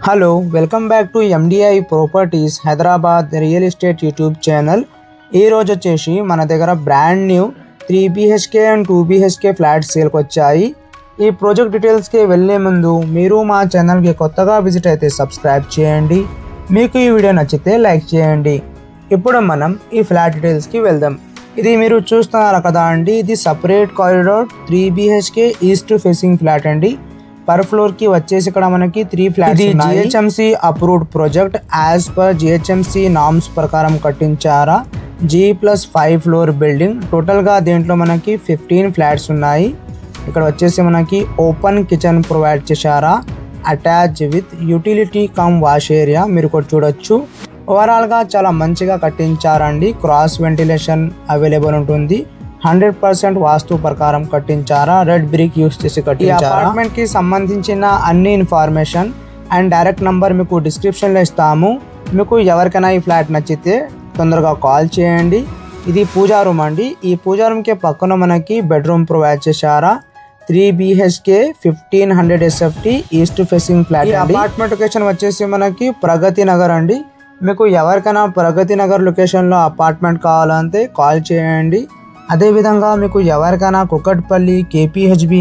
Hello welcome back to MDI properties Hyderabad real estate YouTube channel. ఈరోజు వచ్చేసి మన దగ్గర brand new 3 BHK and 2 BHK flats సేల్కి వచ్చాయి. ఈ ప్రాజెక్ట్ డీటెయిల్స్కి వెళ్ళే ముందు మీరు మా ఛానల్కి కొత్తగా విజిట్ అయితే సబ్స్క్రైబ్ చేయండి. మీకు ఈ వీడియో నచ్చితే లైక్ చేయండి. ఇప్పుడు మనం ఈ ఫ్లాట్ డీటెయిల్స్కి వెళ్దాం. ఇది మీరు చూస్తున్నారు కదా అండి, ఇది separate corridor 3 BHK east facing flat అండి. పర్ ఫ్లోర్ కి వచ్చేసి ఇక్కడ మనకి 3 ఫ్లాట్స్ ఉన్నాయి. GHMC approved project as per GHMC norms ప్రకారం కట్టించారా. G+5 floor building. టోటల్ గా దీంట్లో మనకి 15 ఫ్లాట్స్ ఉన్నాయి. ఇక్కడ వచ్చేసి మనకి ఓపెన్ కిచెన్ ప్రొవైడ్ చేశారా, attach with utility come wash area మీరు కూడా చూడొచ్చు. ఓవరాల్ గా చాలా మంచిగా కట్టించారండి. క్రాస్ వెంటిలేషన్ అవైలబుల్ ఉంటుంది. 100% వాస్తు ప్రకారం కట్టించారా. రెడ్ బ్రిక్ యూస్ చేసి కట్టించారా. ఈ అపార్ట్మెంట్ కి సంబంధించిన అన్ని ఇన్ఫర్మేషన్ అండ్ డైరెక్ట్ నంబర్ మీకు డిస్క్రిప్షన్ లో ఇస్తాము. మీకు ఎవరికైనా ఈ ఫ్లాట్ నచ్చితే తొందరగా కాల్ చేయండి. ఇది పూజా రూమ్ అండి. ఈ పూజా రూమ్ కి పక్కన మనకి బెడ్రూమ్ ప్రొవైడ్ చేశారా. 3 BHK 1500 SFT east facing flat. ఈ అపార్ట్మెంట్ లొకేషన్ వచ్చేసి మనకి ప్రగతి నగర్ అండి. మీకు ఎవరికైనా ప్రగతి నగర్ లొకేషన్ లో అపార్ట్మెంట్ కావాలంటే కాల్ చేయండి. అదేవిధంగా మీకు ఎవరికైనా కుకట్పల్లి, KPHB,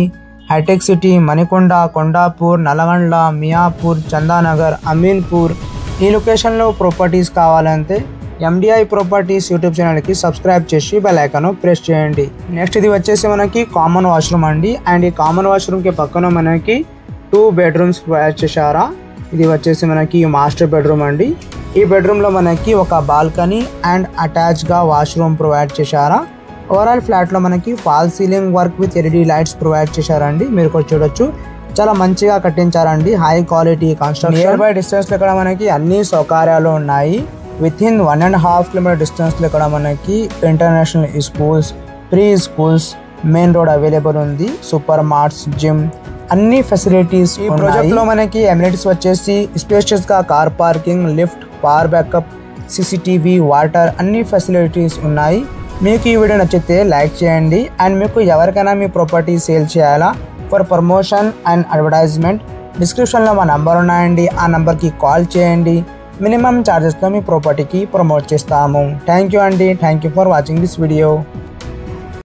హైటెక్ సిటీ, మణికొండ, కొండాపూర్, నల్గొండ, మియాపూర్, చందానగర్, అమీన్పూర్ ఈ లొకేషన్లో ప్రాపర్టీస్ కావాలంటే ఎండిఐ ప్రాపర్టీస్ యూట్యూబ్ ఛానల్కి సబ్స్క్రైబ్ చేసి బెల్ ఐకాన్ ప్రెస్ చేయండి. నెక్స్ట్ ఇది వచ్చేసి మనకి కామన్ వాష్రూమ్ అండి. అండ్ ఈ కామన్ వాష్రూమ్కి పక్కన మనకి 2 బెడ్రూమ్స్ ప్రొవైడ్ చేశారా. ఇది వచ్చేసి మనకి మాస్టర్ బెడ్రూమ్ అండి. ఈ బెడ్రూమ్లో మనకి ఒక బాల్కనీ అండ్ అటాచ్గా వాష్రూమ్ ప్రొవైడ్ చేశారా. ఓవరాల్ ఫ్లాట్లో మనకి fall ceiling work with LED lights provide చేశారండి. మీరు కూడా చూడొచ్చు. చాలా మంచిగా కట్టించారండి. High quality construction. Nearby డిస్టెన్స్లో ఇక్కడ మనకి అన్ని సౌకర్యాలు ఉన్నాయి. విత్ ఇన్ 1.5 కిలోమీటర్ డిస్టెన్స్లో ఇక్కడ మనకి international schools, pre schools, main road available ఉంది. సూపర్ మార్ట్స్, జిమ్ అన్ని ఫెసిలిటీస్. ఈ ప్రాజెక్ట్లో మనకి ఎమ్యూనిటీస్ వచ్చేసి స్పేషియస్గా car parking, lift, power backup, CCTV, water అన్ని ఫెసిలిటీస్ ఉన్నాయి. మీకు ఈ వీడియో నచ్చితే లైక్ చేయండి. అండ్ మీకు ఎవరికైనా మీ ప్రాపర్టీ సేల్ చేయాలా ఫర్ ప్రమోషన్ అండ్ అడ్వర్టైజ్మెంట్ డిస్క్రిప్షన్లో మా నంబర్ ఉన్నాయండి. ఆ నెంబర్కి కాల్ చేయండి. మినిమం ఛార్జెస్తో మీ ప్రాపర్టీకి ప్రమోట్ చేస్తాము. థ్యాంక్ యూ అండి. Thank you for watching this video.